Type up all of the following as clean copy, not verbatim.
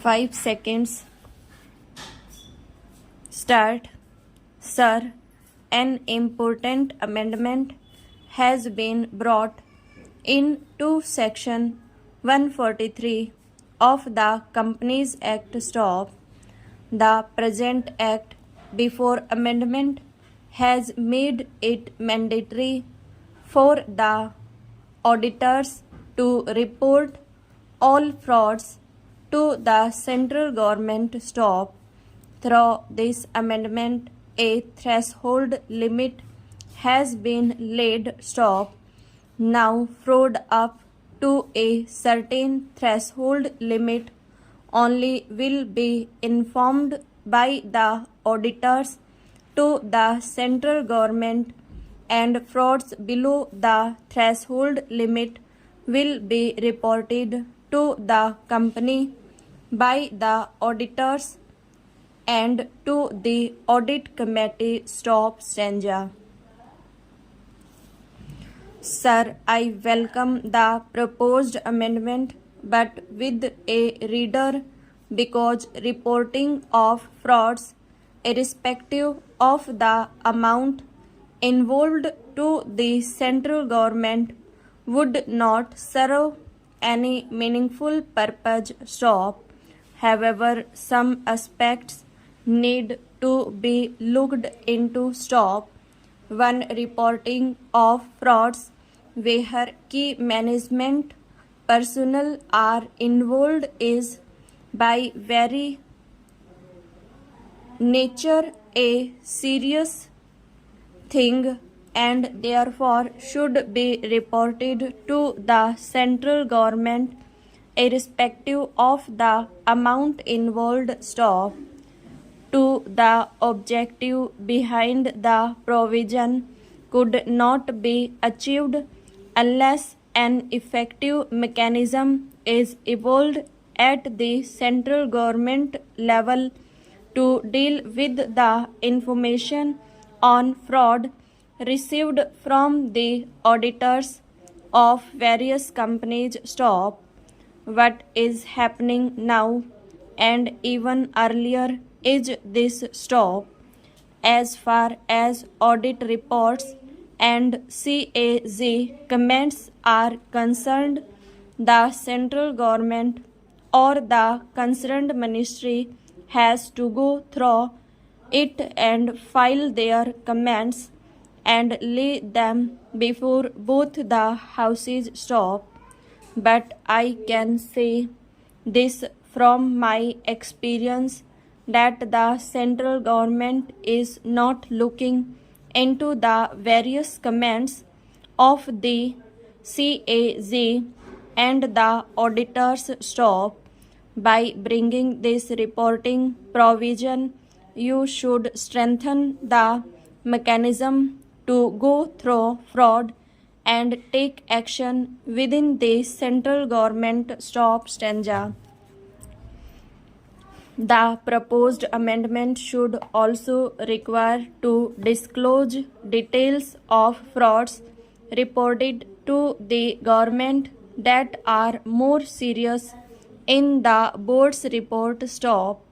5 seconds. Start. Sir, an important amendment has been brought in to Section 143 of the Companies Act. Stop. The present Act, before amendment, has made it mandatory for the auditors to report all frauds to the central government. Stop. Through this amendment, a threshold limit has been laid. Stop. Now, fraud up to a certain threshold limit only will be informed by the auditors to the central government, and frauds below the threshold limit will be reported to the company by the auditors and to the audit committee. Stop. Stanza. Sir, I welcome the proposed amendment, but with a reader, because reporting of frauds, irrespective of the amount involved to the central government, would not serve any meaningful purpose. Stop. However, some aspects need to be looked into. Stop. One, reporting of frauds where key management personnel are involved is by very nature a serious thing and therefore should be reported to the central government irrespective of the amount involved. Stop. 2. The objective behind the provision could not be achieved unless an effective mechanism is evolved at the central government level to deal with the information on fraud received from the auditors of various companies. Stop. What is happening now and even earlier is this. Stop. As far as audit reports and CAG comments are concerned, the central government or the concerned ministry has to go through it and file their comments and lay them before both the houses. Stop. But I can say this from my experience that the central government is not looking into the various comments of the CAG and the auditors. Stop. By bringing this reporting provision, you should strengthen the mechanism to go through fraud and take action within the central government. Stop. Stanza. The proposed amendment should also require to disclose details of frauds reported to the government that are more serious in the board's report. Stop.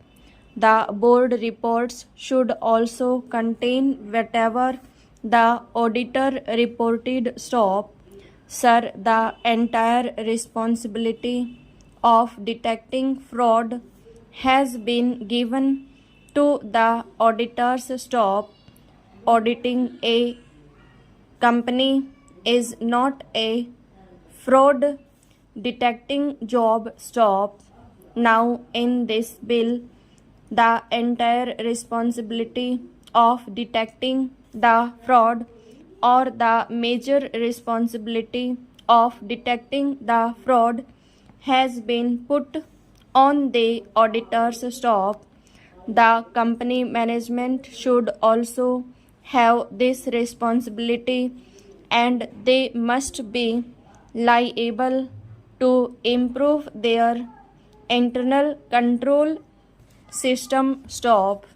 The board reports should also contain whatever the auditor reported. Stop. Sir, the entire responsibility of detecting fraud has been given to the auditors. Stop. Auditing a company is not a fraud detecting job. Stop. Now, in this bill, the entire responsibility of detecting the fraud or the major responsibility of detecting the fraud has been put on the auditors. Stop. The company management should also have this responsibility and they must be liable to improve their internal control system. Stop.